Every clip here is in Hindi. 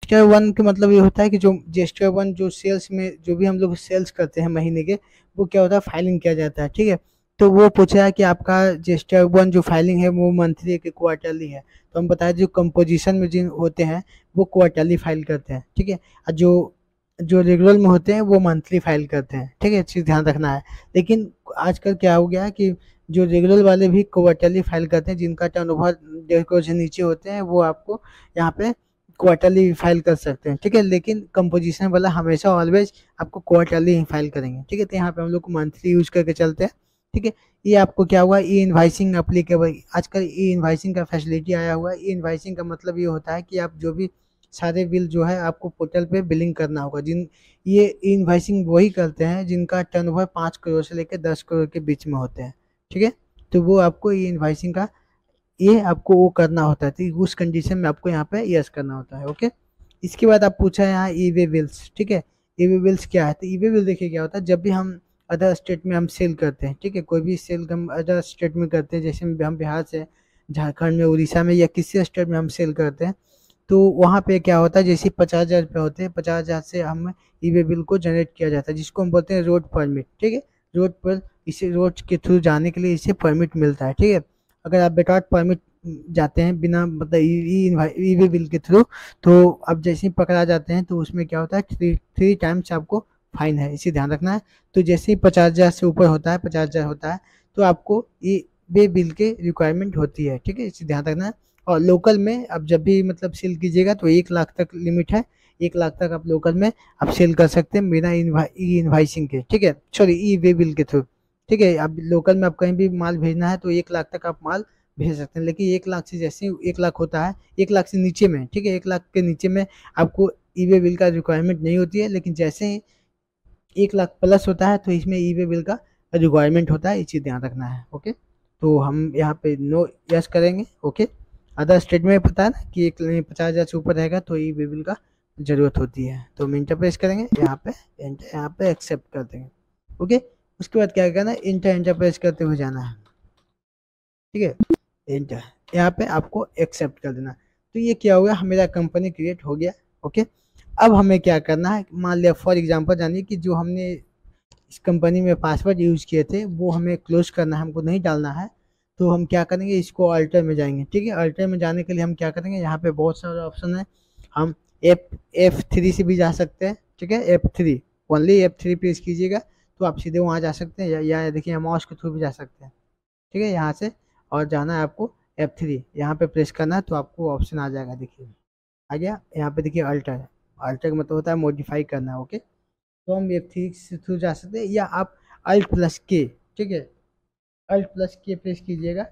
GSTR 1 का मतलब ये होता है कि जो GSTR 1 जो सेल्स में जो भी हम लोग सेल्स करते हैं महीने के, वो क्या होता है फाइलिंग किया जाता है, ठीक है। तो वो पूछा है कि आपका GSTR 1 जो फाइलिंग है वो मंथली है कि क्वार्टरली है। तो हम बताया जो कंपोजिशन में जिन होते हैं वो क्वार्टरली फाइल करते हैं, ठीक है। और जो जो रेगुलर में होते हैं वो मंथली फाइल करते हैं, ठीक है, चीज़ ध्यान रखना है। लेकिन आजकल क्या हो गया है कि जो रेगुलर वाले भी क्वार्टरली फाइल करते हैं, जिनका टर्नओवर 1.5 करोड़ से नीचे होते हैं, वो आपको यहाँ पे क्वार्टरली फाइल कर सकते हैं, ठीक है। लेकिन कंपोजिशन वाला हमेशा ऑलवेज आपको क्वार्टरली ही फाइल करेंगे, ठीक है। तो यहाँ पे हम लोग को मंथली यूज करके चलते हैं, ठीक है। ये आपको क्या हुआ, ई इनवाइसिंग अप्लीकेबल, आजकल ई इनवाइसिंग का फैसिलिटी आया हुआ है। ई इनवाइसिंग का मतलब ये होता है कि आप जो भी सारे बिल जो है आपको पोर्टल पे बिलिंग करना होगा। जिन ये ई इनवाइसिंग वही करते हैं जिनका टर्नओवर 5 करोड़ से लेकर 10 करोड़ के बीच में होते हैं, ठीक है। तो वो आपको ई इनवाइसिंग का ये आपको वो करना होता है, तो उस कंडीशन में आपको यहाँ पे यस करना होता है, ओके। इसके बाद आप पूछा है यहाँ ई वे बिल्स, ठीक है। ई वे बिल्स क्या है, तो ई वे बिल देखिए क्या होता है, जब भी हम अदर स्टेट में हम सेल करते हैं, ठीक है, कोई भी सेल हम अदर स्टेट में करते हैं, जैसे हम बिहार से झारखंड में, उड़ीसा में, या किसी स्टेट में हम सेल करते हैं, तो वहाँ पे क्या होता है, जैसे 50,000 रुपये होते हैं, 50,000 से हम ई वे बिल को जनरेट किया जाता है, जिसको हम बोलते हैं रोड परमिट, ठीक है। रोड पर इसे रोड के थ्रू जाने के लिए इसे परमिट मिलता है, ठीक है। अगर आप विदाउट परमिट जाते हैं बिना मतलब ई वे बिल के थ्रू, तो अब जैसे ही पकड़ा जाते हैं तो उसमें क्या होता है, थ्री टाइम्स आपको फाइन है, इसे ध्यान रखना है। तो जैसे ही 50,000 से ऊपर होता है, 50,000 होता है, तो आपको ई वे बिल के रिक्वायरमेंट होती है, ठीक है, इसे ध्यान रखना है। और लोकल में अब जब भी मतलब सेल कीजिएगा तो 1 लाख तक लिमिट है, 1 लाख तक आप लोकल में आप सेल कर सकते हैं बिना ई इनवाइसिंग के, ठीक है, सॉरी ई वे बिल के थ्रू, ठीक है। अब लोकल में आप कहीं भी माल भेजना है तो 1 लाख तक आप माल भेज सकते हैं। लेकिन 1 लाख से जैसे ही 1 लाख होता है, 1 लाख से नीचे में, ठीक है, 1 लाख के नीचे में आपको ई वे बिल का रिक्वायरमेंट नहीं होती है। लेकिन जैसे ही 1 लाख प्लस होता है तो इसमें ई वे बिल का रिक्वायरमेंट होता है, ये चीज़ ध्यान रखना है, ओके। तो हम यहाँ पे नो यस करेंगे, ओके। अदर स्टेट में पता है ना कि 50,000 से ऊपर रहेगा तो ई वे बिल का जरूरत होती है। तो हम इंटर प्रेस करेंगे यहाँ पे, यहाँ पे एक्सेप्ट कर देंगे, ओके। उसके बाद क्या करना है, इंटर प्रेस करते हुए जाना है, ठीक है, इंटर, यहाँ पे आपको एक्सेप्ट कर देना। तो ये क्या हो गया, मेरा कंपनी क्रिएट हो गया, ओके। अब हमें क्या करना है, मान लिया फॉर एग्जांपल जानिए कि जो हमने इस कंपनी में पासवर्ड यूज किए थे वो हमें क्लोज करना है, हमको नहीं डालना है। तो हम क्या करेंगे, इसको अल्टर में जाएंगे, ठीक है। अल्टर में जाने के लिए हम क्या करेंगे, यहाँ पे बहुत सारे ऑप्शन है। हम F3 से भी जा सकते हैं, ठीक है, F3, ओनली F3 प्रेस कीजिएगा तो आप सीधे वहाँ जा सकते हैं, या देखिए माउस के थ्रू भी जा सकते हैं, ठीक है, यहाँ से। और जाना है आपको F3, यहाँ पे प्रेस करना है तो आपको ऑप्शन आ जाएगा, देखिए आ गया। यहाँ पे देखिए अल्टर, अल्टर का मतलब होता है मॉडिफाई करना, ओके। तो हम F3 से थ्रू जा सकते हैं, या आप Alt+K, ठीक है, Alt+K प्रेस कीजिएगा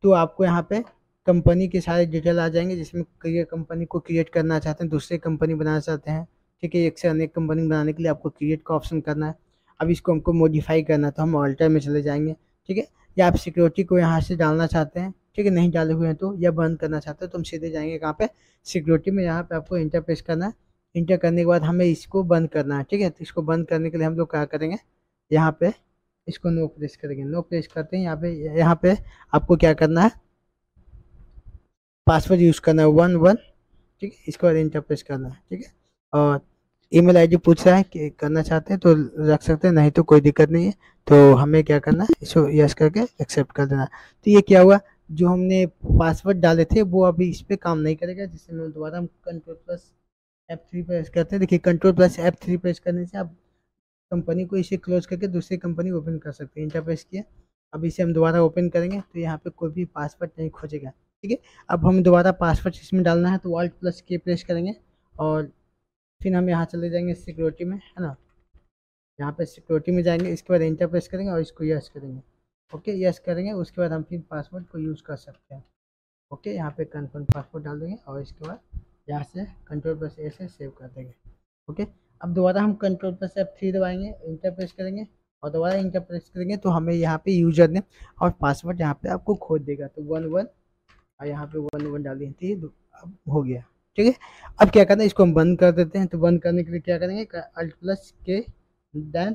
तो आपको यहाँ पे कंपनी के सारे डिटेल आ जाएंगे, जिसमें कई कंपनी को क्रिएट करना चाहते हैं, दूसरे कंपनी बनाना चाहते हैं, ठीक है। एक से अनेक कंपनी बनाने के लिए आपको क्रिएट का ऑप्शन करना है। अब इसको हमको मॉडिफाई करना है तो हम ऑल्टर में चले जाएंगे, ठीक है। या आप सिक्योरिटी को यहाँ से डालना चाहते हैं, ठीक है, नहीं डाले हुए हैं तो, या बंद करना चाहते हैं तो हम सीधे जाएंगे कहाँ पे, सिक्योरिटी में। यहाँ पे आपको इंटर प्रेस करना है। इंटर करने के बाद हमें इसको बंद करना है, ठीक है। तो इसको बंद करने के लिए हम लोग क्या करेंगे, यहाँ पे इसको नो प्रेस करेंगे, नो प्रेस करते हैं। यहाँ पे आपको क्या करना है, पासवर्ड यूज करना है 11, ठीक है। इसके बाद इंटर प्रेस करना है, ठीक है। और ईमेल आईडी पूछ रहा है कि करना चाहते हैं तो रख सकते हैं, नहीं तो कोई दिक्कत नहीं है। तो हमें क्या करना है, इसको यस करके एक्सेप्ट कर देना। तो ये क्या हुआ, जो हमने पासवर्ड डाले थे वो अभी इस पर काम नहीं करेगा, जिससे मैं दोबारा हम Ctrl+F3 प्रेस करते हैं। देखिए Ctrl+F3 प्रेस करने से आप कंपनी को इसे क्लोज करके दूसरी कंपनी ओपन कर सकते हैं। इंटर प्रेस किया, अब इसे हम दोबारा ओपन करेंगे तो यहाँ पे कोई भी पासवर्ड नहीं खोजेगा, ठीक है। अब हम दोबारा पासवर्ड इसमें डालना है तो Alt+K प्रेस करेंगे, और फिर हम यहाँ चले जाएंगे सिक्योरिटी में, है ना। यहाँ पे सिक्योरिटी में जाएंगे, इसके बाद इंटर प्रेस करेंगे और इसको यस करेंगे, ओके। यस करेंगे, उसके बाद हम फिर पासवर्ड को यूज़ कर सकते हैं, ओके। यहाँ पे कन्फर्म पासवर्ड डाल देंगे और इसके बाद यहाँ से Ctrl+A से सेव कर देंगे, ओके। अब दोबारा हम Ctrl+F3 दबाएंगे, इंटर प्रेस करेंगे और दोबारा इंटर प्रेस करेंगे तो हमें यहाँ पे यूजर नेम और पासवर्ड यहाँ पे आपको खोज देगा। तो 11 और यहाँ पे 11 डालिए, ठीक है, अब हो गया, ठीक है। अब क्या करना है, इसको हम बंद कर देते हैं। तो बंद करने के लिए क्या करेंगे, Alt+K, देन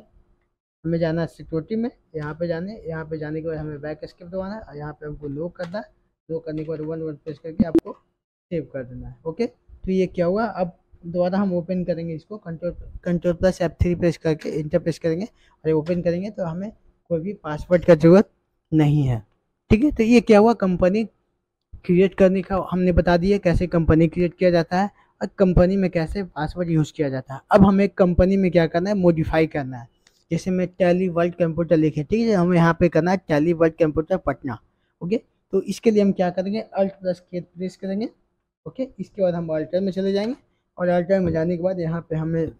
हमें जाना है सिक्योरिटी में, यहाँ पे जाने के बाद हमें बैक एस्केप दबाना है और यहाँ पे हमको लो करना है। लो करने के बाद 11 प्रेस करके आपको सेव कर देना है, ओके। तो ये क्या हुआ, अब दोबारा हम ओपन करेंगे इसको, कंट्रोल प्लस F3 प्रेस करके इंटर प्रेस करेंगे और ओपन करेंगे तो हमें कोई भी पासवर्ड का जरूरत नहीं है। ठीक है, तो ये क्या हुआ, कंपनी क्रिएट करने का हमने बता दिया कैसे कंपनी क्रिएट किया जाता है और कंपनी में कैसे पासवर्ड यूज़ किया जाता है। अब हमें कंपनी में क्या करना है, मॉडिफाई करना है। जैसे मैं टैली वर्ल्ड कंप्यूटर लिखे, ठीक है, हमें यहाँ पे करना है tally world computer Patna. Okay, तो इसके लिए हम क्या करेंगे, अल्ट प्लस के प्रेस करेंगे। ओके, इसके बाद हम अल्टर में चले जाएंगे और अल्टर में जाने के बाद यहाँ पे हमें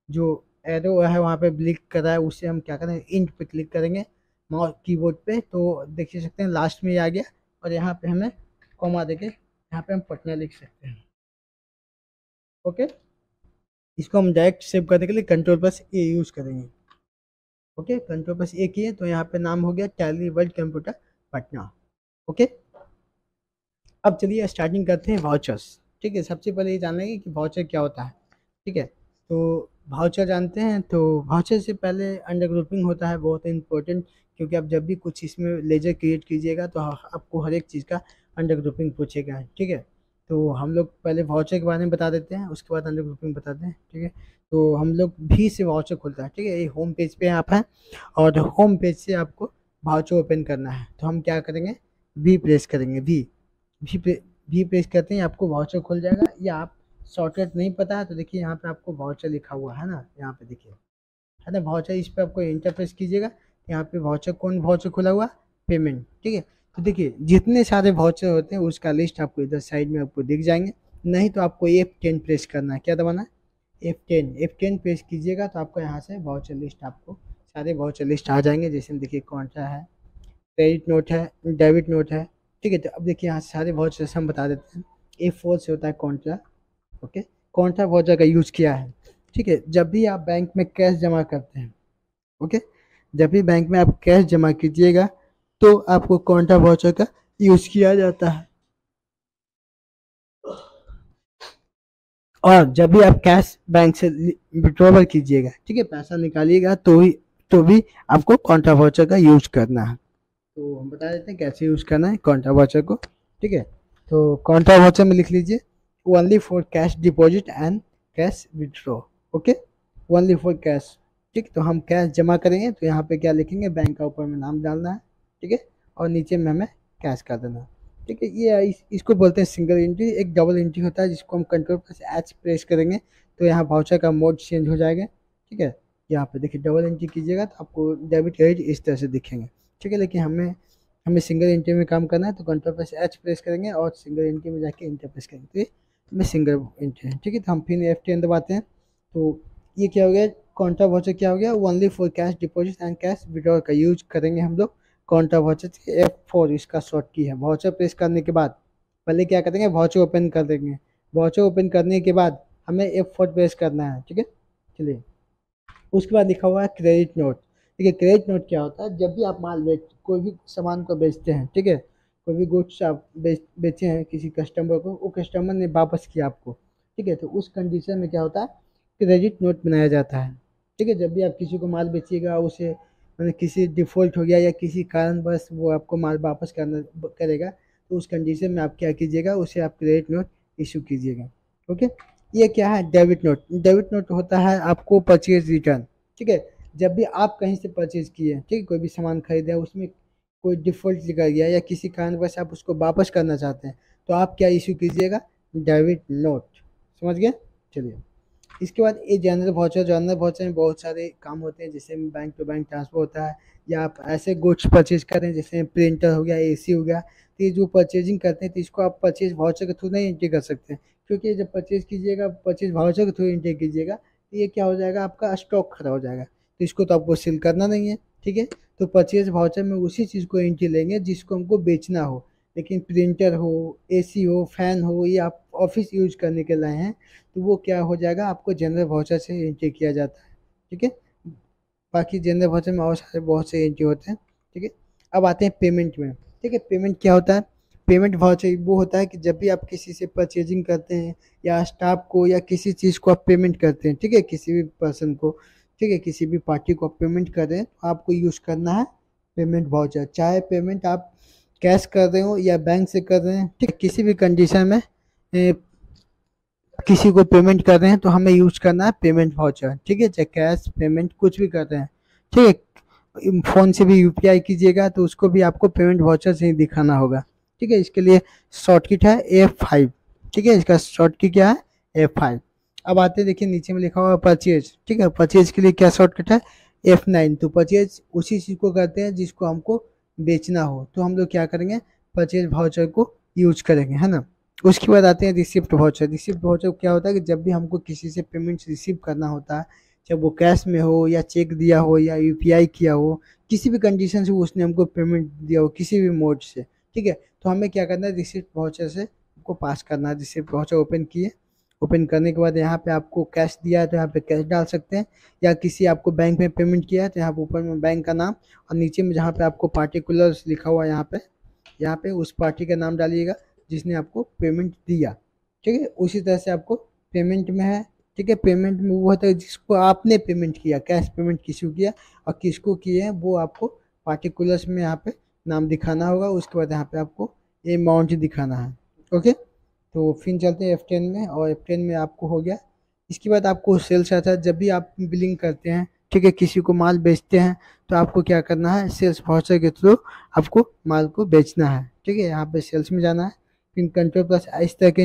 जो एरो है वहाँ पे क्लिक कर रहा है, उससे हम क्या करेंगे, इंट पे क्लिक करेंगे माउस कीबोर्ड पे, तो देख सकते हैं लास्ट में ये आ गया और यहाँ पे हमें कॉमा देके यहाँ पे हम पटना लिख सकते हैं। ओके, इसको हम डायरेक्ट सेव करने के लिए कंट्रोल प्लस ए यूज़ करेंगे। ओके, कंट्रोल प्लस ए किए तो यहाँ पे नाम हो गया tally world computer Patna. Okay, अब चलिए स्टार्टिंग करते हैं वाउचर्स। ठीक है, सबसे पहले ये जान लेंगे कि वाउचर क्या होता है। ठीक है, तो वाउचर जानते हैं, तो वाउचर से पहले अंडर ग्रुपिंग होता है, बहुत इंपॉर्टेंट, क्योंकि आप जब भी कुछ इसमें लेजर क्रिएट कीजिएगा तो आपको हर एक चीज़ का अंडर ग्रुपिंग पूछेगा। ठीक है, तो हम लोग पहले वाउचर के बारे में बता देते हैं, उसके बाद अंडर ग्रुपिंग बताते हैं। ठीक है, तो हम लोग भी से वाउचर खुलता है। ठीक है, ये होम पेज पे आप हैं और होम पेज से आपको वाउचर ओपन करना है, तो हम क्या करेंगे, वी प्रेस करेंगे। भी प्रेस करते हैं आपको वाउचर खुल जाएगा, या आप शॉर्टकट नहीं पता है तो देखिए यहाँ पे आपको वाउचर लिखा हुआ है ना, यहाँ पे देखिए है ना वाउचर, इस पर आपको इंटर प्रेस कीजिएगा। यहाँ पे वाउचर, कौन वाउचर खुला हुआ, पेमेंट। ठीक है, तो देखिए जितने सारे वाउचर होते हैं उसका लिस्ट आपको इधर साइड में आपको दिख जाएंगे। नहीं तो आपको F10 प्रेस करना है, क्या दबाना है, F10 प्रेस कीजिएगा तो आपको यहाँ से वाउचर लिस्ट, आपको सारे वाउचर लिस्ट आ जाएंगे। जैसे देखिए कौन सा है, क्रेडिट नोट है, डेबिट नोट है। ठीक है, तो अब देखिए यहाँ सारे वाउचर्स हम बता देते हैं। A4 से होता है कॉन्ट्रा। ओके, कॉन्ट्रा वाउचर का यूज़ किया है। ठीक है, जब भी आप बैंक में कैश जमा करते हैं, ओके, जब भी बैंक में आप कैश जमा कीजिएगा तो आपको कॉन्ट्रा वाउचर का यूज़ किया जाता है। और जब भी आप कैश बैंक से विड्रॉवल कीजिएगा, ठीक है, पैसा निकालिएगा तो भी आपको कॉन्ट्रा वाउचर का यूज़ करना है। तो हम बता देते हैं कैसे यूज़ करना है कॉन्ट्रा वाउचर को। ठीक है, तो कॉन्ट्रा वाउचर में लिख लीजिए only for cash deposit and cash withdraw. Okay, only for cash. ठीक, तो हम कैश जमा करेंगे तो यहाँ पे क्या लिखेंगे, बैंक का ऊपर में नाम डालना है। ठीक है, और नीचे में हमें कैश कर देना है। ठीक है, ये इसको बोलते हैं सिंगल एंट्री। एक डबल एंट्री होता है जिसको हम कंट्रोल प्लस H प्रेस करेंगे तो यहाँ वाउचर का मोड चेंज हो जाएगा। ठीक है, यहाँ पे देखिए डबल एंट्री कीजिएगा तो आपको डेबिट क्रेडिट इस तरह से दिखेंगे। ठीक है, लेकिन हमें सिंगल एंट्री में काम करना है तो कंट्रोल प्लस H प्रेस करेंगे और सिंगल एंट्री में जाके इंटर प्रेस करेंगे तो ये हमें सिंगल एंट्री है। ठीक है, तो हम फिर F10 दबाते हैं तो ये क्या हो गया, कॉन्ट्रा वाउचर क्या हो गया, only for cash deposit and cash withdrawal का यूज करेंगे हम लोग। कॉन्ट्रा वाउचर F4 इसका शॉर्ट की है। वाउचर प्रेस करने के बाद पहले क्या करेंगे, वाउचर ओपन कर देंगे। वाउचर ओपन करने के बाद हमें F4 प्रेस करना है। ठीक है, चलिए उसके बाद लिखा हुआ है क्रेडिट नोट। ठीक है, क्रेडिट नोट क्या होता है, जब भी आप माल कोई भी सामान को बेचते हैं, ठीक है, कोई भी गुड्स आप बेचे हैं किसी कस्टमर को, वो कस्टमर ने वापस किया आपको, ठीक है, तो उस कंडीशन में क्या होता है, क्रेडिट नोट बनाया जाता है। ठीक है, जब भी आप किसी को माल बेचिएगा, उसे मैंने किसी डिफ़ॉल्ट हो गया या किसी कारणवश वो आपको माल वापस करना करेगा तो उस कंडीशन में आप क्या कीजिएगा, उसे आप क्रेडिट नोट इशू कीजिएगा। ओके, ये क्या है, डेबिट नोट। डेबिट नोट होता है आपको परचेज रिटर्न। ठीक है, जब भी आप कहीं से परचेज किए, ठीक है, कोई भी सामान खरीदे, उसमें कोई डिफ़ॉल्ट निकल गया या किसी कारणवश आप उसको वापस करना चाहते हैं तो आप क्या इशू कीजिएगा, डेबिट नोट। समझ गए, चलिए इसके बाद ये जनरल वाउचर में बहुत सारे काम होते हैं, जैसे बैंक टू बैंक ट्रांसफर होता है, या आप ऐसे गुड्स परचेज करें जैसे प्रिंटर हो गया, एसी हो गया, तो ये जो परचेजिंग करते हैं तो इसको आप परचेज वाउचर के थ्रू नहीं एंट्री कर सकते हैं, क्योंकि जब परचेज कीजिएगा, परचेज वाउचर के थ्रू एंट्री कीजिएगा तो ये क्या हो जाएगा, आपका स्टॉक खड़ा हो जाएगा, तो इसको तो आपको सेल करना नहीं है। ठीक है, तो परचेज वाउचर में उसी चीज़ को एंट्री लेंगे जिसको हमको बेचना हो, लेकिन प्रिंटर हो, एसी हो, फैन हो, ये आप ऑफिस यूज करने के लाए हैं तो वो क्या हो जाएगा, आपको जनरल वाउचर से एंट्री किया जाता है। ठीक है, बाकी जनरल वाउचर में और सारे बहुत से एंट्री होते हैं। ठीक है, अब आते हैं पेमेंट में। ठीक है, पेमेंट क्या होता है, पेमेंट वाउचर वो होता है कि जब भी आप किसी से परचेजिंग करते हैं या स्टाफ को या किसी चीज़ को आप पेमेंट करते हैं, ठीक है, किसी भी पर्सन को, ठीक है, किसी भी पार्टी को आप पेमेंट कर रहे हैं तो आपको यूज़ करना है पेमेंट वाउचर। चाहे पेमेंट आप कैश कर रहे हो या बैंक से कर रहे हैं, ठीक है, किसी भी कंडीशन में किसी को पेमेंट कर रहे हैं तो हमें यूज करना है पेमेंट वाउचर, ठीक है, चाहे कैश पेमेंट कुछ भी कर रहे हैं, ठीक है, फोन से भी यूपीआई कीजिएगा तो उसको भी आपको पेमेंट वाउचर से ही दिखाना होगा, ठीक है। इसके लिए शॉर्टकट है F5, ठीक है, इसका शॉर्टकट क्या है F5। अब आते हैं, देखिए नीचे में लिखा हुआ परचेज, ठीक है, परचेज के लिए क्या शॉर्टकट है F9। तो परचेज उसी चीज को करते हैं जिसको हमको बेचना हो, तो हम लोग क्या करेंगे परचेज वाउचर को यूज करेंगे, है ना। उसके बाद आते हैं रिसिप्ट वाउचर। रिसिप्ट वाउचर क्या होता है कि जब भी हमको किसी से पेमेंट रिसीव करना होता है, चाहे वो कैश में हो या चेक दिया हो या यूपीआई किया हो, किसी भी कंडीशन से उसने हमको पेमेंट दिया हो किसी भी मोड से, ठीक है, तो हमें क्या करना है रिसिप्ट वाउचर से हमको पास करना है। रिसिप्ट वाउचर ओपन किए, ओपन करने के बाद यहाँ पे आपको कैश दिया है तो यहाँ पे कैश डाल सकते हैं, या किसी आपको बैंक में पेमेंट किया है तो यहाँ पे ऊपर में बैंक का नाम और नीचे में जहाँ पे आपको पार्टिकुलर्स लिखा हुआ है यहाँ पे उस पार्टी का नाम डालिएगा जिसने आपको पेमेंट दिया, ठीक है। उसी तरह से आपको पेमेंट में है, ठीक है, पेमेंट में वो होता है जिसको आपने पेमेंट किया, कैश पेमेंट किसी को किया और किसको किए हैं वो आपको पार्टिकुलर्स में यहाँ पे नाम दिखाना होगा। उसके बाद यहाँ पे आपको अमाउंट दिखाना है, ओके। तो फिर चलते हैं F10 में, और F10 में आपको हो गया। इसके बाद आपको सेल्स आता है। जब भी आप बिलिंग करते हैं, ठीक है, किसी को माल बेचते हैं तो आपको क्या करना है सेल्स वाउचर के थ्रू आपको माल को बेचना है, ठीक है। यहाँ पे सेल्स में जाना है, फिर कंट्रोल प्लस इस तरह के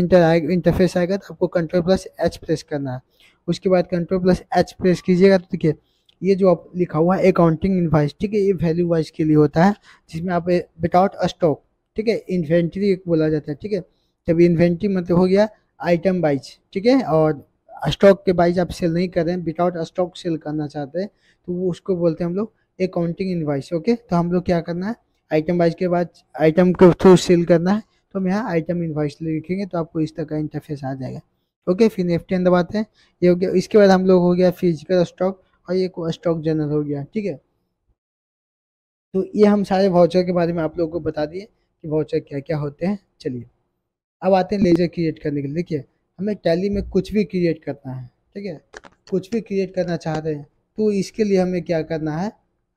इंटरफेस आएगा तो आपको कंट्रोल प्लस H प्रेस करना है। उसके बाद कंट्रोल प्लस H प्रेस कीजिएगा तो देखिए ये जो आप लिखा हुआ है अकाउंटिंग इनवॉइस, ठीक है, ये वैल्यू वाइज के लिए होता है जिसमें आप विदाउट स्टॉक, ठीक है, इन्वेंट्री बोला जाता है, ठीक है। जब इन्वेंट्री मतलब हो गया आइटम वाइज, ठीक है, और स्टॉक के वाइज आप सेल नहीं कर रहे हैं, विदाउट स्टॉक सेल करना चाहते हैं तो वो उसको बोलते हैं हम लोग अकाउंटिंग इनवॉइस, ओके। तो हम लोग क्या करना है आइटम वाइज के बाद आइटम के थ्रू सेल करना है तो हम यहाँ आइटम इनवॉइस लिखेंगे तो आपको इस तरह का इंटरफेस आ जाएगा, ओके। फिर F10 दबाते हैं, ये हो गया। इसके बाद हम लोग हो गया फिजिकल स्टॉक और ये स्टॉक जनरल हो गया, ठीक है। तो ये हम सारे वाउचर के बारे में आप लोगों को बता दिए कि वाउचर क्या क्या होते हैं। चलिए अब आते हैं लेजर क्रिएट करने के लिए। देखिए हमें टैली में कुछ भी क्रिएट करना है, ठीक है, कुछ भी क्रिएट करना चाह रहे हैं तो इसके लिए हमें क्या करना है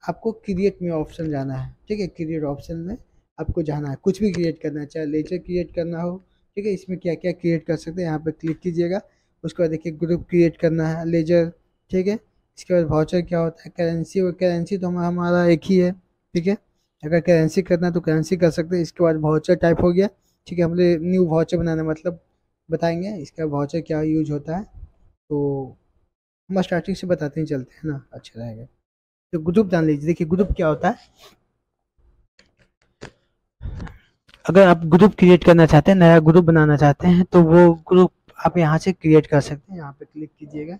आपको क्रिएट में ऑप्शन जाना है, ठीक है, क्रिएट ऑप्शन में आपको जाना है। कुछ भी क्रिएट करना है, चाहे लेजर क्रिएट करना हो, ठीक है, इसमें क्या क्या क्रिएट कर सकते हैं यहाँ पे क्लिक कीजिएगा। उसके बाद देखिए ग्रुप क्रिएट करना है लेजर, ठीक है। इसके बाद वाउचर क्या होता है करेंसी, और करेंसी तो हमारा एक ही है, ठीक है। अगर करेंसी करना है तो करेंसी कर सकते हैं। इसके बाद वाउचर टाइप हो गया, ठीक है, हमने न्यू वाउचर बनाना मतलब बताएंगे इसका वाउचर क्या यूज होता है। तो हम स्टार्टिंग से बताते ही चलते हैं ना, अच्छा रहेगा। तो ग्रुप जान लीजिए। देखिए ग्रुप क्या होता है, अगर आप ग्रुप क्रिएट करना चाहते हैं, नया ग्रुप बनाना चाहते हैं तो वो ग्रुप आप यहाँ से क्रिएट कर सकते हैं। यहाँ पे क्लिक कीजिएगा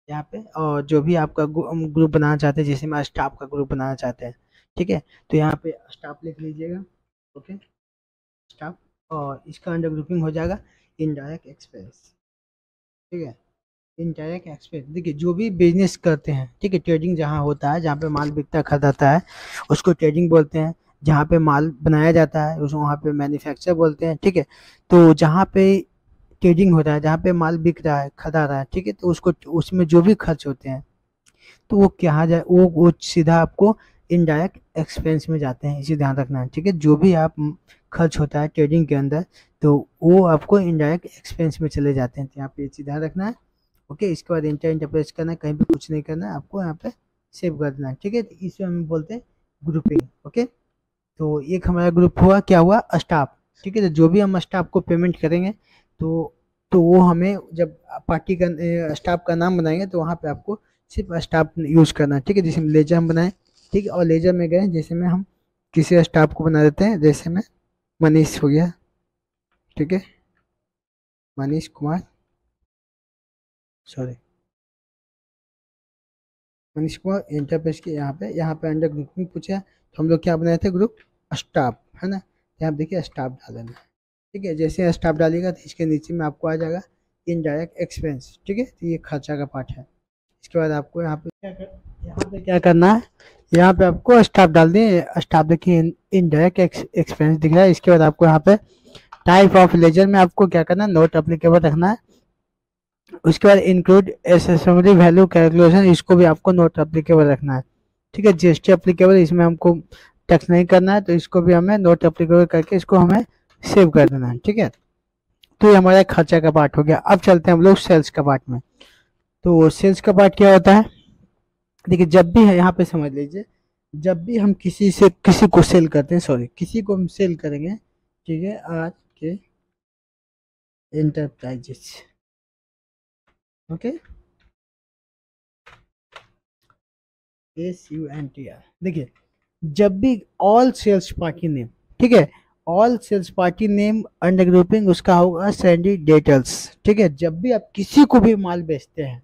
यहाँ पे, और जो भी आपका ग्रुप बनाना चाहते हैं, जैसे मैं स्टाफ का ग्रुप बनाना चाहते हैं, ठीक है, तो यहाँ पे स्टाफ लिख लीजिएगा, ओके, स्टाफ, और इसका अंडर ग्रुपिंग हो जाएगा इनडायरेक्ट एक्सपेंस, ठीक है, इनडायरेक्ट एक्सपेंस। देखिए जो भी बिजनेस करते हैं, ठीक है, ट्रेडिंग जहाँ होता है, जहाँ पे माल बिकता खरीदाता है उसको ट्रेडिंग बोलते हैं। जहाँ पे माल बनाया जाता है उस वहाँ पे मैन्युफैक्चर बोलते हैं, ठीक है। तो जहाँ पे ट्रेडिंग हो रहा है, जहाँ पे माल बिक रहा है खरीदा रहा है, ठीक है, तो उसको उसमें जो भी खर्च होते हैं तो वो क्या जाए वो सीधा आपको इनडायरेक्ट एक्सपेंस में जाते हैं, इसे ध्यान रखना है, ठीक है। जो भी आप खर्च होता है ट्रेडिंग के अंदर तो वो आपको इनडायरेक्ट एक्सपेंस में चले जाते हैं, तो यहाँ पे इसे ध्यान रखना है, ओके। इसके बाद इंटर प्रेस करना है, कहीं भी कुछ नहीं करना है, आपको यहाँ पे सेव कर देना है, ठीक है। तो इसे हम बोलते हैं ग्रुपिंग, ओके। तो एक हमारा ग्रुप हुआ, क्या हुआ स्टाफ, ठीक है। तो जो भी हम स्टाफ को पेमेंट करेंगे तो वो हमें जब पार्टी का स्टाफ का नाम बनाएंगे तो वहाँ पे आपको सिर्फ स्टाफ यूज करना है, ठीक है। जैसे लेजर हम बनाए, ठीक है, और लेजर में गए, जैसे में हम किसी स्टाफ को बना देते हैं, जैसे में मनीष हो गया, ठीक है, मनीष कुमार, सॉरी मनीष कुमार, इंटरप्रेस के यहाँ पे अंडर ग्रुपिंग पूछा तो हम लोग क्या बनाए थे ग्रुप स्टाफ, है ना। यहाँ देखिए स्टाफ डाल देना, ठीक है। जैसे स्टाफ डालिएगा तो इसके नीचे में आपको आ जाएगा इनडायरेक्ट एक्सपेंस, ठीक है, तो ये खर्चा का पार्ट है। इसके बाद आपको यहाँ पे क्या करना है, यहाँ पे आपको स्टाफ डाल दें, स्टाफ देखिए इनडायरेक्ट एक्सपेंस दिख रहा है। इसके बाद आपको यहाँ पे टाइप ऑफ लेजर में आपको क्या करना है नोट अप्लीकेबल रखना है। उसके बाद इंक्लूड एसेसरी वैल्यू कैलकुलेशन, इसको भी आपको नोट अप्लीकेबल रखना है, ठीक है। जीएसटी अप्लीकेबल, इसमें हमको टैक्स नहीं करना है तो इसको भी हमें नोट अप्लीकेबल करके इसको हमें सेव कर देना है, ठीक है। तो ये हमारा खर्चा का पार्ट हो गया। अब चलते हैं हम लोग सेल्स का पार्ट में। तो सेल्स का पार्ट क्या होता है, देखिए जब भी है, यहाँ पे समझ लीजिए, जब भी हम किसी को सेल करते हैं, सॉरी किसी को हम सेल करेंगे, ठीक है, आज के एंटरप्राइजेस, ओके, SUNTR, देखिए जब भी ऑल सेल्स पार्टी नेम, ठीक है, all sales party name under grouping उसका होगा सैंडी डेटल्स, ठीक है, जब भी आप किसी को भी माल बेचते हैं,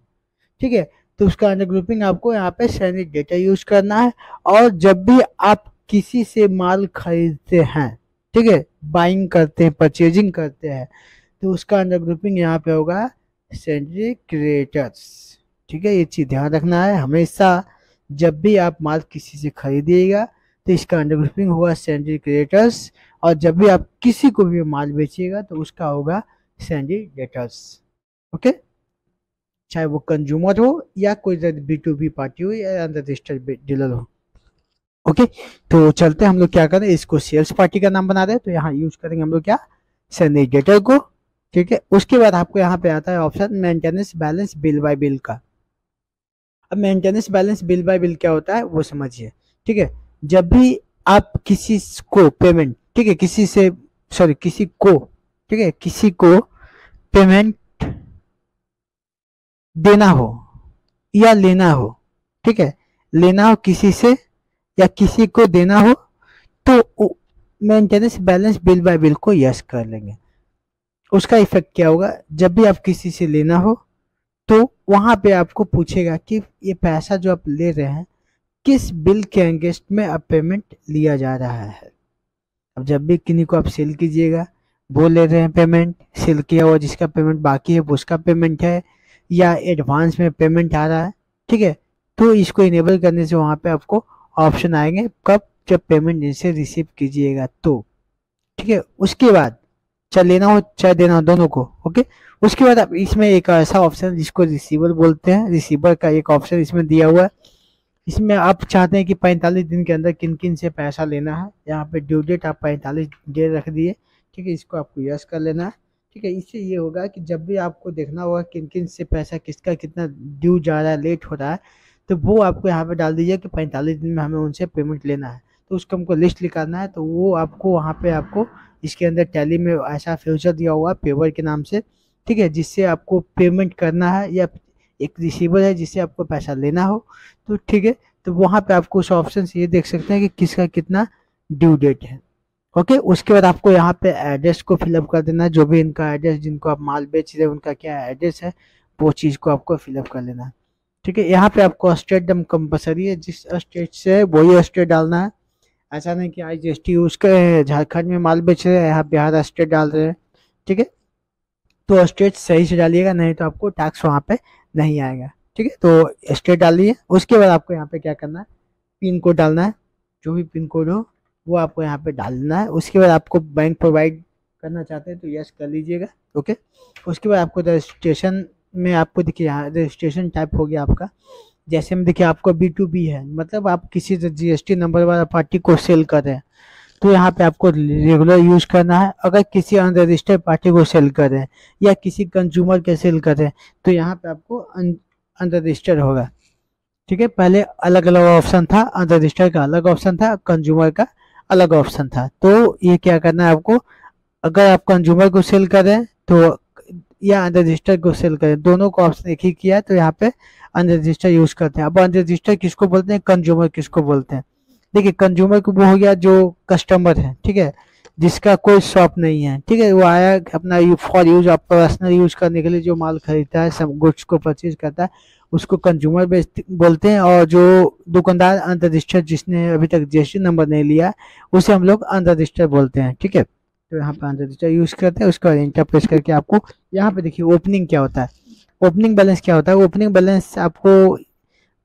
ठीक है, तो उसका अंडर ग्रुपिंग आपको यहाँ पे सैंडी डेटा यूज करना है। और जब भी आप किसी से माल खरीदते हैं, ठीक है, बाइंग करते हैं, परचेजिंग करते हैं, तो उसका अंडर ग्रुपिंग यहाँ पे होगा सैंडी क्रिएटर्स, ठीक है, ये चीज ध्यान रखना है हमेशा। जब भी आप माल किसी से खरीदिएगा तो इसका अंडर ग्रुपिंग होगा सैंडी क्रिएटर्स, और जब भी आप किसी को भी माल बेचिएगा तो उसका होगा सैंडी डेटर्स, ओके, चाहे वो कंज्यूमर हो या कोई B2B पार्टी हो या रजिस्टर्ड डीलर हो, ओके। तो चलते हम लोग क्या करें, इसको सेल्स पार्टी का नाम बना रहे हैं, तो यहाँ यूज करेंगे हम लोग क्या, सैंडी डेटर को, ठीक है। उसके बाद आपको यहाँ पे आता है option maintenance balance bill bye bill का। अब maintenance balance bill bye bill क्या होता है वो समझिए, ठीक है, जब भी आप किसी को पेमेंट, ठीक है, किसी को, ठीक है, किसी को पेमेंट देना हो या लेना हो, ठीक है, लेना हो किसी से या किसी को देना हो, तो maintenance balance bill bye bill को यस कर लेंगे। उसका इफेक्ट क्या होगा, जब भी आप किसी से लेना हो तो वहां पे आपको पूछेगा कि ये पैसा जो आप ले रहे हैं किस बिल के अगेंस्ट में अब पेमेंट लिया जा रहा है। अब जब भी किन्हीं को आप सेल कीजिएगा, वो ले रहे हैं पेमेंट, सेल किया हुआ जिसका पेमेंट बाकी है वो उसका पेमेंट है, या एडवांस में पेमेंट आ रहा है, ठीक है, तो इसको इनेबल करने से वहाँ पे आपको ऑप्शन आएंगे कब, जब पेमेंट इनसे रिसीव कीजिएगा तो, ठीक है। उसके बाद चाहे लेना हो चाहे देना हो दोनों को, ओके। उसके बाद आप इसमें एक ऐसा ऑप्शन जिसको रिसीवर बोलते हैं, रिसीवर का एक ऑप्शन इसमें दिया हुआ है। इसमें आप चाहते हैं कि 45 दिन के अंदर किन किन से पैसा लेना है, यहाँ पे ड्यू डेट आप 45 डे रख दिए, ठीक है, इसको आपको यस कर लेना है, ठीक है। इससे ये होगा कि जब भी आपको देखना होगा किन किन से पैसा किसका कितना ड्यू जा रहा है, लेट हो रहा है, तो वो आपको यहाँ पे डाल दीजिए कि 45 दिन में हमें उनसे पेमेंट लेना है, तो उसको हमको लिस्ट निकालना है, तो वो आपको वहाँ पे आपको इसके अंदर टैली में ऐसा फ्यूचर दिया हुआ पेवर के नाम से, ठीक है, जिससे आपको पेमेंट करना है, या एक रिसीवर है जिससे आपको पैसा लेना हो, तो ठीक है, तो वहाँ पे आपको उस ऑप्शन से ये देख सकते हैं कि किसका कितना ड्यू डेट है, ओके। उसके बाद आपको यहाँ पे एड्रेस को फिलअप कर देना है, जो भी इनका एड्रेस, जिनको आप माल बेच रहे हैं उनका क्या एड्रेस है, वो चीज़ को आपको फिलअप कर लेना है, ठीक है। यहाँ पे आपको स्टेट एकदम कंपलसरी है, जिस स्टेट से है वही स्टेट डालना है। ऐसा नहीं कि IGST यूज कर झारखंड में माल बेच रहे हैं, यहाँ बिहार स्टेट डाल रहे हैं, ठीक है, तो स्टेट सही से डालिएगा, नहीं तो आपको टैक्स वहाँ पे नहीं आएगा, ठीक है। तो स्टेट डालिए। उसके बाद आपको यहाँ पे क्या करना है, पिन कोड डालना है, जो भी पिन कोड हो वो आपको यहाँ पे डालना है। उसके बाद आपको बैंक प्रोवाइड करना चाहते हैं तो यस कर लीजिएगा, ओके। उसके बाद आपको रजिस्ट्रेशन में आपको देखिए यहाँ रजिस्ट्रेशन टाइप हो गया आपका, जैसे में देखिए आपको B2B है, मतलब आप किसी GST नंबर वाला पार्टी को सेल कर रहे हैं, तो यहाँ पे आपको रेगुलर यूज करना है। अगर किसी अनरजिस्टर्ड पार्टी को सेल कर रहे हैं या किसी कंज्यूमर के सेल कर रहे हैं, तो यहाँ पे आपको अनरजिस्टर्ड होगा, ठीक है। पहले अलग अलग ऑप्शन था, अनरजिस्टर्ड का अलग ऑप्शन था, कंज्यूमर का अलग ऑप्शन था। तो ये क्या करना है आपको, अगर आप कंज्यूमर को सेल कर रहे हैं तो या अनरजिस्टर्ड को सेल करें, दोनों को ऑप्शन एक ही किया है, तो यहाँ पे अनरजिस्टर्ड यूज करते हैं। अब अनरजिस्टर्ड किसको बोलते हैं, कंज्यूमर किसको बोलते हैं, देखिए कंज्यूमर को वो हो गया जो कस्टमर है, ठीक है, जिसका कोई शॉप नहीं है, ठीक है, वो आया अपना फॉर यूज, आप पर्सनल यूज करने के लिए जो माल खरीदता है, सब गुड्स को परचेज करता है, उसको कंज्यूमर बोलते हैं। और जो दुकानदार अनरजिस्टर्ड जिसने अभी तक GST नंबर नहीं लिया, उसे हम लोग अनरजिस्टर्ड बोलते हैं, ठीक है। तो यहाँ पे अनरजिस्टर्ड यूज करते हैं। उसका एंटर प्रेस करके आपको यहाँ पे देखिए ओपनिंग क्या होता है, ओपनिंग बैलेंस क्या होता है। ओपनिंग बैलेंस आपको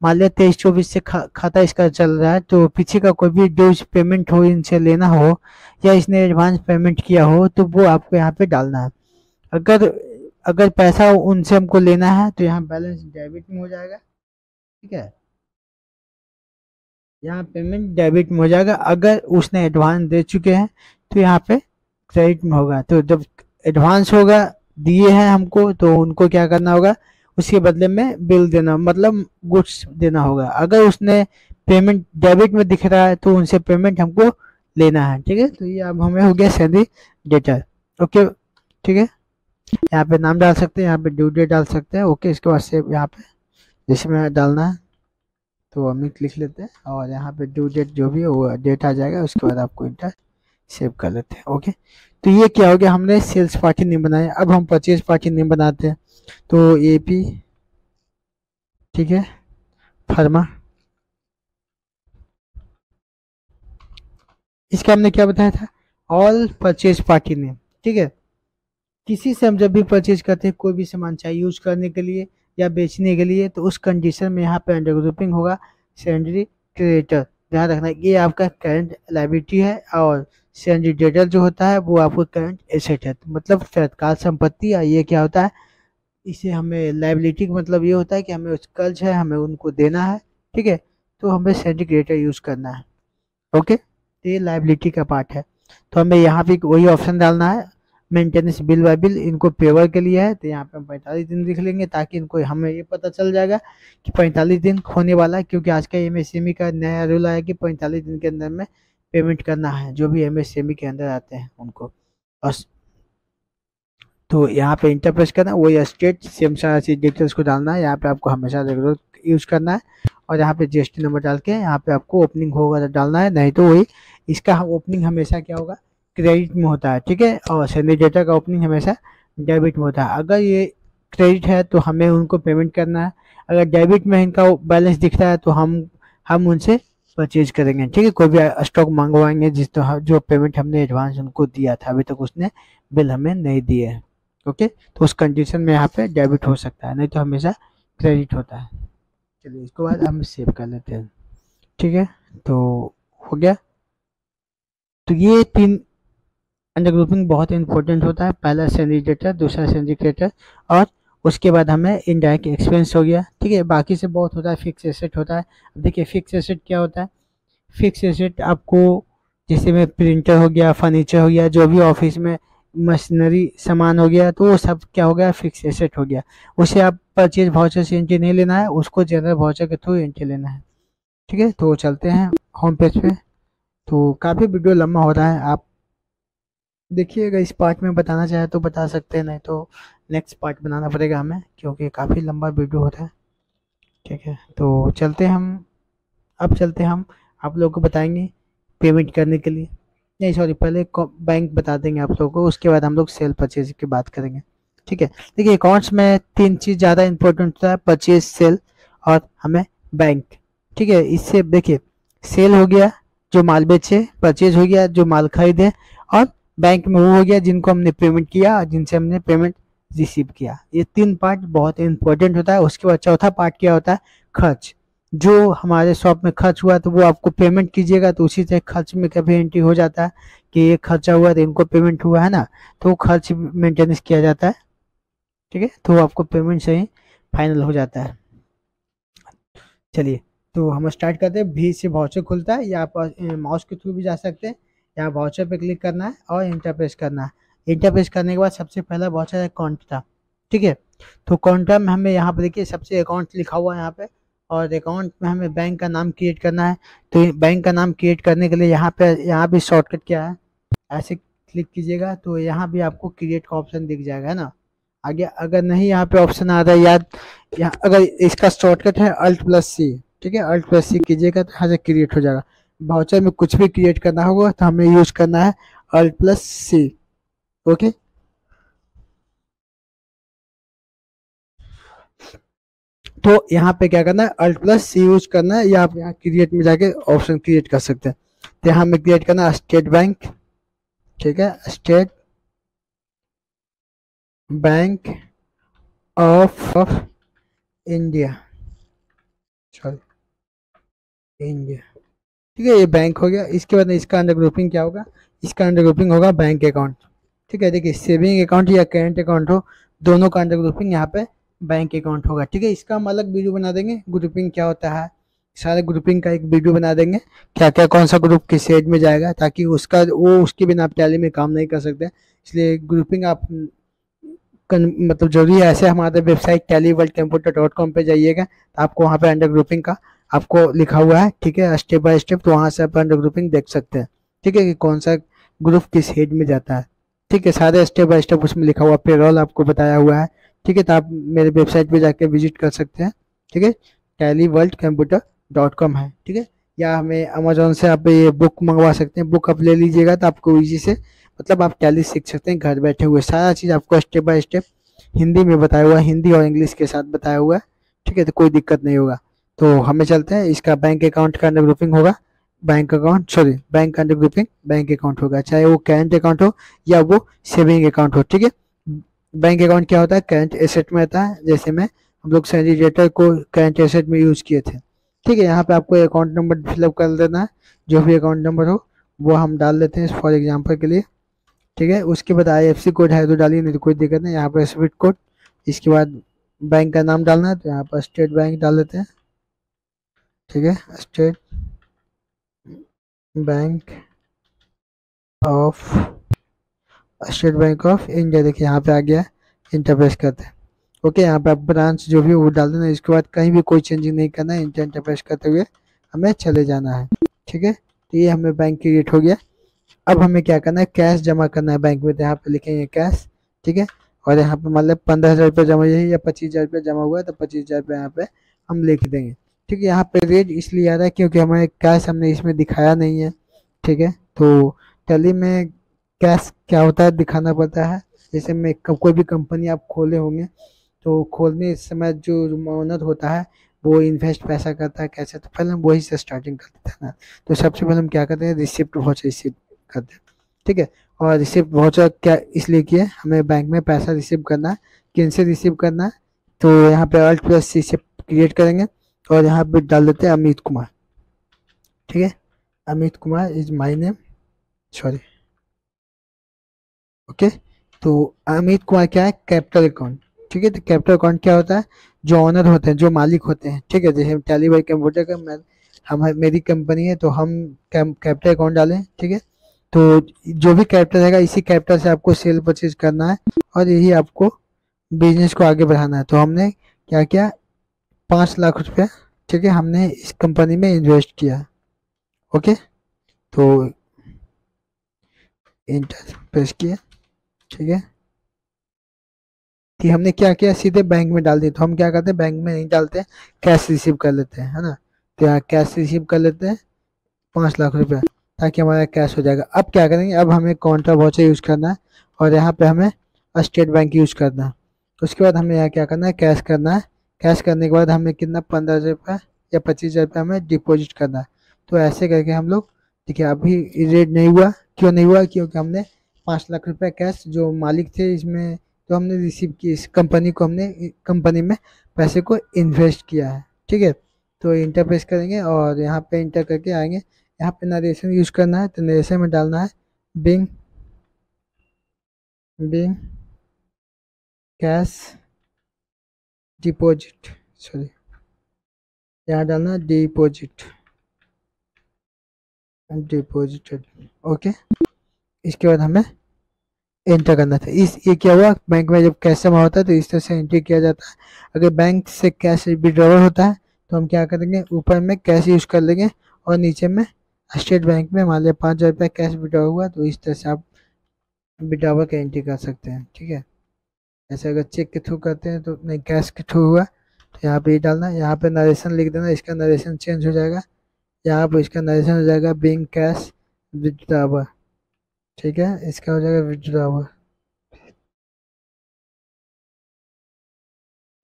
मान लिया 23-24 से खाता इसका चल रहा है, तो पीछे का कोई भी ड्यूज पेमेंट हो इनसे लेना हो या इसने एडवांस पेमेंट किया हो, तो वो आपको यहाँ पे डालना है। अगर अगर पैसा उनसे हमको लेना है तो यहाँ बैलेंस डेबिट में हो जाएगा, ठीक है, यहाँ पेमेंट डेबिट में हो जाएगा। अगर उसने एडवांस दे चुके हैं तो यहाँ पे क्रेडिट में होगा। तो जब एडवांस होगा, दिए हैं हमको, तो उनको क्या करना होगा, उसके बदले में बिल देना, मतलब गुड्स देना होगा। अगर उसने पेमेंट डेबिट में दिख रहा है तो उनसे पेमेंट हमको लेना है, ठीक है। तो ये अब हमें हो गया सैलरी डेटर। ओके, ठीक है। यहाँ पे नाम डाल सकते हैं, यहाँ पे ड्यू डेट डाल सकते हैं। ओके, इसके बाद से यहाँ पे जिसमें डालना है तो अमित लिख लेते हैं, और यहाँ पे ड्यू डेट जो भी है वो डेट आ जाएगा। उसके बाद आपको इंटर सेव कर लेते हैं। ओके, तो ये क्या हो गया, हमने सेल्स पार्टी नेम बनाया। अब हम परचेज पार्टी नेम बनाते हैं। तो एपी, ठीक है, फर्मा। इसका हमने क्या बताया था, ऑल परचेज पार्टी नेम, ठीक है। किसी से हम जब भी परचेज करते हैं कोई भी सामान, चाहे यूज करने के लिए या बेचने के लिए, तो उस कंडीशन में यहाँ पे अंडर ग्रुपिंग होगा सैलरी क्रेडिटर। ध्यान रखना ये आपका करंट लायबिलिटी है, और सैलरी डेटर जो होता है वो आपको करंट एसेट है, मतलब तत्काल संपत्ति। या ये क्या होता है, इसे हमें लायबिलिटी का मतलब ये होता है कि हमें उस कर्ज है, हमें उनको देना है, ठीक है। तो हमें सैलरी क्रेडिटर यूज करना है। ओके, तो ये लायबिलिटी का पार्ट है। तो हमें यहाँ पे वही ऑप्शन डालना है, मेंटेनेंस बिल बाय बिल, इनको पेवर के लिए है, तो यहाँ पे हम 45 दिन लिख लेंगे, ताकि इनको हमें ये पता चल जाएगा कि 45 दिन होने वाला है। क्योंकि आज का एमएसएमई का नया रूल आया कि 45 दिन के अंदर में पेमेंट करना है, जो भी एमएसएमई के अंदर आते हैं उनको। और तो यहाँ पे इंटर प्रेस करना है, वही स्टेट सेम सारा चीज डिटेल्स को डालना है। यहाँ पे आपको हमेशा रेगुलर यूज करना है, और यहाँ पे जीएसटी नंबर डाल के यहाँ पे आपको ओपनिंग होगा तो डालना है, नहीं तो वही इसका ओपनिंग हमेशा क्या होगा, क्रेडिट में होता है, ठीक है। और सैलरी डेटा का ओपनिंग हमेशा डेबिट में होता है। अगर ये क्रेडिट है तो हमें उनको पेमेंट करना है, अगर डेबिट में इनका बैलेंस दिख रहा है तो हम उनसे परचेज करेंगे, ठीक है। कोई भी स्टॉक मंगवाएंगे जिस तो जो पेमेंट हमने एडवांस उनको दिया था, अभी तक उसने बिल हमें नहीं दिए है। ओके, तो उस कंडीशन में यहाँ पे डेबिट हो सकता है, नहीं तो हमेशा क्रेडिट होता है। चलिए, इसके बाद हम सेव कर लेते हैं, ठीक है। तो हो गया। तो ये 3 अंडर ग्रुपिंग बहुत इंपॉर्टेंट होता है। पहला सैलरी डेटर, दूसरा सैलरी क्रेडिटर, और उसके बाद हमें इनडायरेक्ट एक्सपेंस हो गया, ठीक है। बाकी से बहुत होता है, फिक्स एसेट होता है। अब देखिए फिक्स एसेट क्या होता है। फिक्स एसेट आपको, जैसे में प्रिंटर हो गया, फर्नीचर हो गया, जो भी ऑफिस में मशीनरी सामान हो गया, तो वो सब क्या हो गया, फिक्स एसेट हो गया। उसे आप परचेज वाउचर से एंट्री नहीं लेना है, उसको जनरल वाउचर के थ्रू एंट्री लेना है, ठीक है। तो चलते हैं होम पेज पे। तो काफ़ी वीडियो लंबा हो रहा है, आप देखिएगा, इस पार्ट में बताना चाहे तो बता सकते हैं, नहीं तो नेक्स्ट पार्ट बनाना पड़ेगा हमें, क्योंकि काफ़ी लंबा वीडियो होता है, ठीक है। तो चलते हम अब चलते हम आप लोगों को बताएंगे पेमेंट करने के लिए, नहीं सॉरी, पहले बैंक बता देंगे आप लोगों को, उसके बाद हम लोग सेल परचेज की बात करेंगे, ठीक है। देखिए अकाउंट्स में 3 चीज़ ज़्यादा इंपॉर्टेंट होता है, परचेज, सेल और हमें बैंक, ठीक है। इससे देखिए सेल हो गया जो माल बेचे, परचेज हो गया जो माल खरीदे, और बैंक में वो हो गया जिनको हमने पेमेंट किया और जिनसे हमने पेमेंट रिसीव किया। ये 3 पार्ट बहुत इंपॉर्टेंट होता है। उसके बाद चौथा पार्ट क्या होता है, खर्च। जो हमारे शॉप में खर्च हुआ तो वो आपको पेमेंट कीजिएगा, तो उसी से खर्च में कभी एंट्री हो जाता है कि ये खर्चा हुआ तो इनको पेमेंट हुआ है ना, तो वो खर्च मेंटेनेंस किया जाता है, ठीक है। तो आपको पेमेंट से ही फाइनल हो जाता है। चलिए, तो हम स्टार्ट करते हैं। भी से वाउचर खुलता है, या आप माउस के थ्रू भी जा सकते हैं, या वाउचर पे क्लिक करना है और इंटर प्रेस करना है। इंटर प्रेस करने के बाद सबसे पहला वाउचर है काउंटा, ठीक है। तो काउंटा में हमें यहाँ पे देखिए सबसे अकाउंट लिखा हुआ है यहाँ पे, और अकाउंट में हमें बैंक का नाम क्रिएट करना है। तो बैंक का नाम क्रिएट करने के लिए यहाँ भी शॉर्टकट क्या है, ऐसे क्लिक कीजिएगा तो यहाँ भी आपको क्रिएट का ऑप्शन दिख जाएगा, है ना। आगे अगर नहीं यहाँ पे ऑप्शन आ रहा है याद, यहाँ अगर इसका शॉर्टकट है Alt+C, ठीक है, Alt+C कीजिएगा तो यहाँ से क्रिएट हो जाएगा। वाउचर में कुछ भी क्रिएट करना होगा तो हमें यूज करना है Alt+C। ओके, तो यहाँ पे क्या करना है, Alt+C यूज करना है, या आप यहाँ क्रिएट में जाके ऑप्शन क्रिएट कर सकते हैं। तो यहाँ में क्रिएट करना है स्टेट बैंक, ठीक है, state bank of India, sorry India, ठीक है। ये बैंक हो गया। इसके बाद इसका अंडर ग्रुपिंग क्या होगा, इसका अंडर ग्रुपिंग होगा बैंक अकाउंट, ठीक है। देखिए सेविंग अकाउंट या करेंट अकाउंट हो, दोनों का अंडर ग्रुपिंग यहाँ पे बैंक अकाउंट होगा, ठीक है। इसका हम अलग वीडियो बना देंगे, ग्रुपिंग क्या होता है, सारे ग्रुपिंग का एक वीडियो बना देंगे, क्या क्या कौन सा ग्रुप किस एज में जाएगा, ताकि उसके बिना आप टैली में काम नहीं कर सकते। इसलिए ग्रुपिंग आप मतलब जरूरी है। ऐसे हमारे वेबसाइट tally-world-computer.com पे जाइएगा तो आपको वहाँ पे अंडर ग्रुपिंग का आपको लिखा हुआ है, ठीक है, स्टेप बाय स्टेप। तो वहाँ से आप अंडर ग्रुपिंग देख सकते हैं, ठीक है, कि कौन सा ग्रुप किस हेड में जाता है, ठीक है, सारे स्टेप बाय स्टेप उसमें लिखा हुआ, पेरोल आपको बताया हुआ है, ठीक है। तो आप मेरे वेबसाइट पे जाके विजिट कर सकते हैं, ठीक है, tally-world-computer.com है, ठीक है। या हमें अमेजोन से आप ये बुक मंगवा सकते हैं, बुक आप ले लीजिएगा तो आपको इजी से मतलब आप टैली सीख सकते हैं घर बैठे हुए। सारा चीज़ आपको स्टेप बाय स्टेप हिंदी में बताया हुआ है, हिंदी और इंग्लिश के साथ बताया हुआ है, ठीक है। तो कोई दिक्कत नहीं होगा। तो हमें चलते हैं, इसका बैंक अकाउंट का अंडर ग्रुपिंग होगा, bank under grouping bank account होगा, चाहे वो करेंट अकाउंट हो या वो सेविंग अकाउंट हो, ठीक है। बैंक अकाउंट क्या होता है, करंट एसेट में आता है, जैसे मैं हम लोग सैनिटाइजर को करंट एसेट में यूज़ किए थे, ठीक है। यहाँ पे आपको अकाउंट नंबर फिलअप कर देना है, जो भी अकाउंट नंबर हो वो हम डाल देते हैं फॉर एग्जांपल के लिए, ठीक है। उसके बाद IFSC कोड है तो डालिए, नहीं तो कोई दिक्कत नहीं। यहाँ पर स्विफ्ट कोड, इसके बाद बैंक का नाम डालना है, तो यहाँ पर स्टेट बैंक डाल देते हैं, ठीक है, state bank of state bank of India. देखिए यहाँ पे आ गया, इंटर प्रेस करते हैं, ओके। यहाँ पे आप ब्रांच जो भी वो डाल देना, इसके बाद कहीं भी कोई चेंजिंग नहीं करना है, इंटर प्रेस करते हुए हमें चले जाना है, ठीक है। तो ये हमें बैंक क्रिएट हो गया। अब हमें क्या करना है, कैश जमा करना है बैंक में, तो यहाँ पे लिखेंगे कैश, ठीक है। और यहाँ पे मतलब 15,000 रुपये जमा हुई है या 25,000 रुपये जमा हुआ है, तो 25,000 रुपये यहाँ पे हम लिख देंगे, ठीक है। यहाँ पे रेट इसलिए आ रहा है क्योंकि हमें कैश हमने इसमें दिखाया नहीं है, ठीक है। तो टैली में कैश क्या होता है दिखाना पड़ता है। जैसे मैं कोई भी कंपनी आप खोले होंगे, तो खोलने इस समय जो ओनर होता है वो इन्वेस्ट पैसा करता है कैसे, तो पहले हम वही से स्टार्टिंग करते हैं ना। तो सबसे पहले हम क्या करते हैं, रिसिप्ट वाउचर रिसीव करते हैं, ठीक है। और रिसिप्ट वाउचर क्या इसलिए किए, हमें बैंक में पैसा रिसीव करना है, किन से रिसीव करना है, तो यहाँ पे Alt+C से क्रिएट करेंगे और यहाँ पे डाल देते हैं अमित कुमार, ठीक है। Amit Kumar is my name, sorry, okay. तो अमित कुमार क्या है, कैपिटल अकाउंट, ठीक है। तो कैपिटल अकाउंट क्या होता है, जो ऑनर होते हैं, जो मालिक होते हैं, ठीक है। जैसे टैली बाय कंप्यूटर का हम मेरी कंपनी है, तो हम कैपिटल अकाउंट डालें, ठीक है। तो जो भी कैपिटल रहेगा इसी कैपिटल से आपको सेल परचेज करना है और यही आपको बिजनेस को आगे बढ़ाना है। तो हमने क्या किया, 5 लाख रुपया, ठीक है, हमने इस कंपनी में इन्वेस्ट किया, ओके। तो इंटर प्रेस किया, ठीक है। कि हमने क्या किया, सीधे बैंक में डाल दिया। तो हम क्या करते हैं, बैंक में नहीं डालते हैं, कैश रिसीव कर लेते हैं, है ना। तो यहाँ कैश रिसीव कर लेते हैं 5 लाख रुपया, ताकि हमारा कैश हो जाएगा। अब क्या करेंगे, अब हमें काउंटर वाउचर यूज़ करना है और यहाँ पे हमें स्टेट बैंक यूज़ करना है। उसके बाद हमें यहाँ क्या करना है, कैश करना है। कैश करने के बाद हमें कितना 15,000 रुपये या 25,000 रुपये हमें डिपॉजिट करना है। तो ऐसे करके हम लोग, देखिए अभी रेट नहीं हुआ, क्यों नहीं हुआ, क्योंकि हमने 5 लाख रुपये कैश जो मालिक थे इसमें, तो हमने रिसीव की, इस कंपनी को हमने कंपनी में पैसे को इन्वेस्ट किया है, ठीक है। तो इंटर प्रेस करेंगे और यहाँ पे इंटर करके आएंगे, यहाँ पे नरेशन यूज करना है। तो नरेशन में डालना है बिंग कैश डिपॉजिट, सॉरी, यहाँ डालना है डिपॉजिटेड, ओके। इसके बाद हमें एंटर करना था। इस ये क्या हुआ, बैंक में जब कैश जमा होता है तो इस तरह से एंट्री किया जाता है। अगर बैंक से कैश विड्रॉवल होता है तो हम क्या करेंगे, ऊपर में कैश यूज कर लेंगे और नीचे में स्टेट बैंक में मान लिया 5,000 रुपये कैश विड्रॉ हुआ, तो इस तरह से आप विड्रॉवल का एंट्री कर सकते हैं, ठीक है। ऐसे अगर चेक के थ्रू करते हैं तो नहीं, कैश के थ्रू हुआ तो यहाँ पे ये डालना है, यहाँ पे नरेशन लिख देना, इसका नरेशन चेंज हो जाएगा, यहाँ पे इसका नरेशन हो जाएगा बिंग कैश विड्रॉवल, ठीक है। इसका हो जाएगा विड्रॉवल,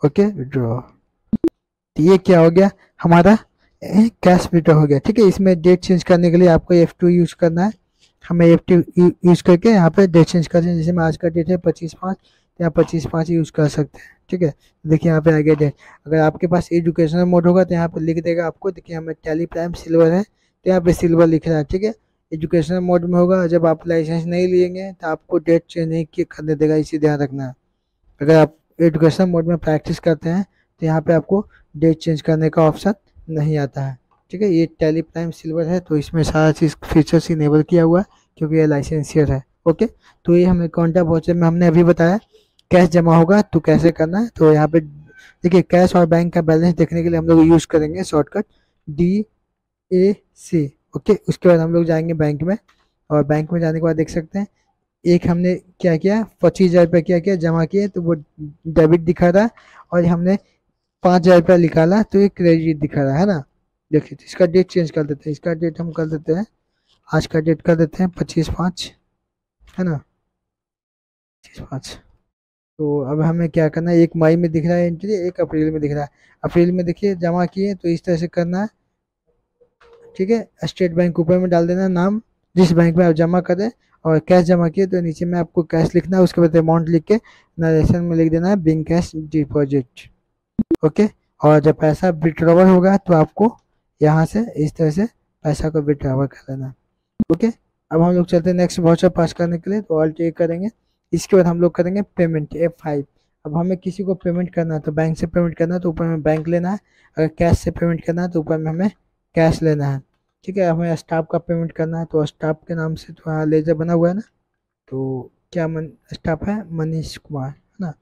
ओके, विड्रॉ। तो ये क्या हो गया हमारा, कैश विड्रॉ हो गया, ठीक है। इसमें डेट चेंज करने के लिए आपको F2 यूज करना है। हमें F2 यूज करके यहाँ पे डेट चेंज करते हैं। जैसे मैं आज का डेट है 25/5, तो यहाँ 25/5 यूज कर सकते हैं, ठीक है। देखिए यहाँ पे आ गया डेट। अगर आपके पास एजुकेशनल मोड होगा तो यहाँ पे लिख देगा आपको, देखिए हमें टैली प्राइम सिल्वर है तो यहाँ पे सिल्वर लिख रहा है, ठीक है। एजुकेशनल मोड में होगा, जब आप लाइसेंस नहीं लेंगे तो आपको डेट चेंज नहीं करने देगा, इसी ध्यान रखना है। अगर आप एजुकेशन मोड में प्रैक्टिस करते हैं तो यहाँ पे आपको डेट चेंज करने का ऑप्शन नहीं आता है। ठीक है। ये टैली प्राइम सिल्वर है, तो इसमें सारा चीज़ फीचर्स इनेबल किया हुआ है क्योंकि ये लाइसेंसियर है। ओके, तो ये हमें काउंटर वाउचर में हमने अभी बताया कैश जमा होगा तो कैसे करना है। तो यहाँ पे देखिए, कैश और बैंक का बैलेंस देखने के लिए हम लोग यूज़ करेंगे शॉर्टकट DAC। ओके, उसके बाद हम लोग जाएंगे बैंक में, और बैंक में जाने के बाद देख सकते हैं एक हमने क्या किया, 25,000 रुपये क्या किया जमा किए, तो वो डेबिट दिखा रहा है, और हमने 5,000 रुपये निकाला तो ये क्रेडिट दिखा रहा है ना। देखिए, तो इसका डेट चेंज कर देते हैं, इसका डेट हम कर देते हैं, आज का डेट कर देते हैं 25/5, है ना, 25/5। तो अब हमें क्या करना है, 1 मई में दिख रहा है एंट्री, 1 अप्रैल में दिख रहा है। अप्रैल में देखिए जमा किए, तो इस तरह से करना है। ठीक है, स्टेट बैंक ऊपर में डाल देना नाम जिस बैंक में आप जमा करें, और कैश जमा किए तो नीचे में आपको कैश लिखना है, उसके बाद अमाउंट लिख के नरेशन में लिख देना है बिंग कैश डिपॉजिट। ओके, और जब पैसा विड्रॉवल होगा तो आपको यहाँ से इस तरह से पैसा को विड्रॉवल कर लेना। ओके, अब हम लोग चलते हैं नेक्स्ट वाउचर पास करने के लिए, तो ऑल्ट ए करेंगे। इसके बाद हम लोग करेंगे पेमेंट, F5। अब हमें किसी को पेमेंट करना है, तो बैंक से पेमेंट करना है तो ऊपर में बैंक लेना है, अगर कैश से पेमेंट करना है तो ऊपर में हमें कैश लेना है। ठीक है, हमें स्टाफ का पेमेंट करना है, तो स्टाफ के नाम से तो यहाँ लेजर बना हुआ है ना, तो क्या स्टाफ है, मनीष कुमार, है ना,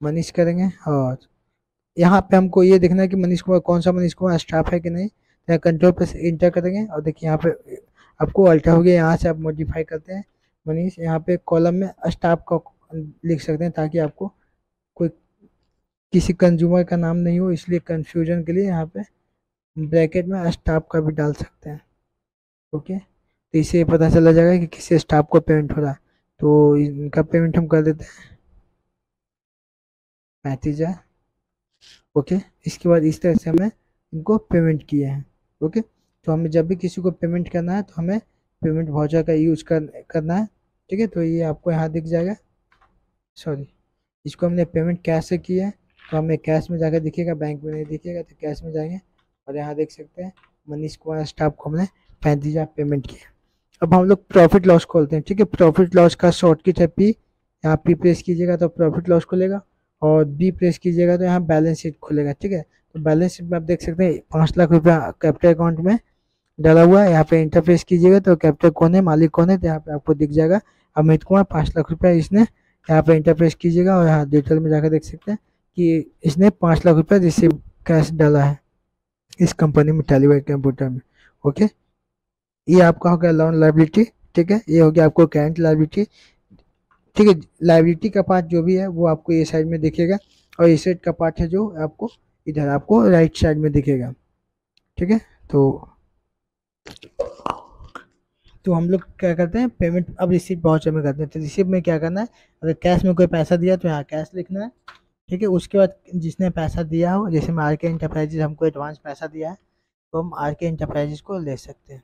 मनीष करेंगे। और यहाँ पे हमको ये देखना है कि मनीष कुमार कौन सा मनीष कुमार स्टाफ है कि नहीं, तो यहाँ कंट्रोल पे इंटर करेंगे, और देखिए यहाँ पे आपको अल्टर हो गया, यहाँ से आप मॉडिफाई करते हैं मनीष, यहाँ पे कॉलम में स्टाफ का लिख सकते हैं ताकि आपको कोई किसी कंज्यूमर का नाम नहीं हो, इसलिए कंफ्यूजन के लिए यहाँ पे ब्रैकेट में स्टाफ का भी डाल सकते हैं। ओके, तो इससे पता चला जाएगा कि किसी स्टाफ को पेमेंट हो रहा है। तो इनका पेमेंट हम कर देते हैं 35,000। ओके, इसके बाद इस तरह से हमें इनको पेमेंट किए हैं। ओके, तो हमें जब भी किसी को पेमेंट करना है तो हमें पेमेंट वाउचर का यूज करना है। ठीक है, तो ये आपको यहाँ दिख जाएगा, सॉरी, इसको हमने पेमेंट कैश से किया है तो हमें कैश में जाकर दिखेगा, बैंक में नहीं दिखेगा, तो कैश में जाएंगे और यहाँ देख सकते हैं मनीष कुमार स्टाफ को हमने 35,000 पेमेंट किया। अब हम लोग प्रॉफिट लॉस खोलते हैं। ठीक है, प्रॉफिट लॉस का शॉर्टकट है P, यहाँ P प्रेस कीजिएगा तो प्रॉफिट लॉस खुलेगा, और B प्रेस कीजिएगा तो यहाँ बैलेंस शीट खुलेगा। ठीक है, तो बैलेंस शीट में आप देख सकते हैं 5 लाख रुपया कैपिटल अकाउंट में डाला हुआ है। यहाँ पे इंटरफेस कीजिएगा तो कैपिटल कौन है, मालिक कौन है, तो यहाँ पे आपको दिख जाएगा अमित कुमार, 5 लाख रुपया इसने यहाँ पे इंटरफेस कीजिएगा, और यहाँ डिटेल में जाकर देख सकते हैं कि इसने 5 लाख रुपया रिसीव कैश डाला है इस कंपनी में, टेलीवेट कंप्यूटर में। ओके, ये आपका हो गया लोन लाइबिलिटी। ठीक है, ये हो गया आपको करंट लाइबिलिटी। ठीक है, लाइबिलिटी का पार्ट जो भी है वो आपको ये साइड में दिखेगा, और एसेट का पार्ट है जो आपको इधर आपको राइट साइड में दिखेगा। ठीक है, तो हम लोग क्या करते हैं, पेमेंट अब रिसीव वाउचर में करते हैं। तो रिसीव में क्या करना है, अगर कैश में कोई पैसा दिया तो यहाँ कैश लिखना है। ठीक है, उसके बाद जिसने पैसा दिया हो, जैसे में आर के इंटरप्राइजेज हमको एडवांस पैसा दिया है तो हम आर के इंटरप्राइजेज को ले सकते हैं।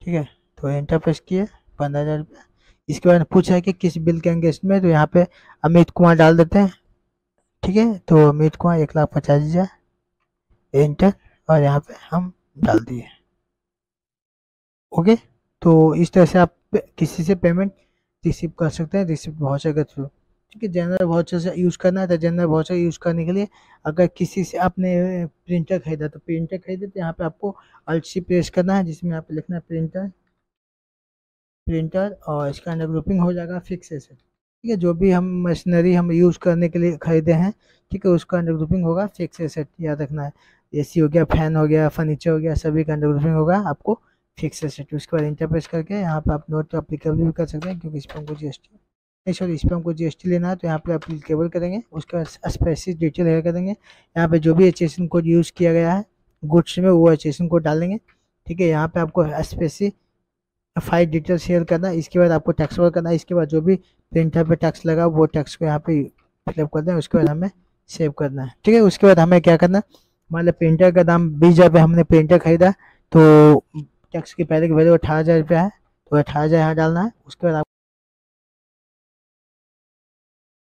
ठीक है, तो एंटर प्रेस किए, 15,000 रुपया। इसके बाद पूछा है कि किस बिल के अगेंस्ट में, तो यहाँ पे अमित कुमार डाल देते हैं। ठीक है, तो अमित कुमार 1,50,000 एंटर, और यहाँ पे हम डाल दिए। ओके, तो इस तरह से आप किसी से पेमेंट रिसीव कर सकते हैं रिसीव वाउचर के थ्रू। ठीक है, जनरल वाउचर से यूज़ करना है तो जनरल वाउचर यूज़ करने के लिए अगर किसी से आपने प्रिंटर खरीदा तो प्रिंटर खरीदे तो यहाँ पे आपको अल्ट सी प्रेस करना है, जिसमें यहाँ पे लिखना है प्रिंटर, और इसका अंडर ग्रुपिंग हो जाएगा फिक्स एसेट। ठीक है, जो भी हम मशीनरी हम यूज़ करने के लिए खरीदे हैं, ठीक है, उसका अंडर ग्रुपिंग होगा फिक्स एसेट, याद रखना है। एसी हो गया, फैन हो गया, फर्नीचर हो गया, सभी का अंडर ग्रुपिंग होगा आपको फिक्स एसेट। उसके बाद इंटरप्रेस करके यहाँ पे आप नोट अप्लीकेबल भी कर सकते हैं, क्योंकि इस पर हमको जीएसटी नहीं, सॉरी, इस पर हमको जीएसटी लेना है, तो यहाँ पे अप्लीकेबल करेंगे। उसके बाद स्पेसिस डिटेल एड करेंगे, यहाँ पे जो भी एचएसएन कोड यूज़ किया गया है गुड्स में वो एचएसएन कोड डालेंगे। ठीक है, यहाँ पे आपको स्पेसिफाई डिटेल शेयर करना है। इसके बाद आपको टैक्स वर्क करना है। इसके बाद जो भी प्रिंटर पे टैक्स लगा वो टैक्स को यहाँ पे फिलअप करना है। उसके बाद हमें सेव करना है। ठीक है, उसके बाद हमें क्या करना है, मान लो प्रिंटर का दाम 20,000 पे हमने प्रिंटर खरीदा, तो टैक्स की पहले की वैल्यू 18,000 रुपया है, तो 18,000 यहाँ डालना है। उसके बाद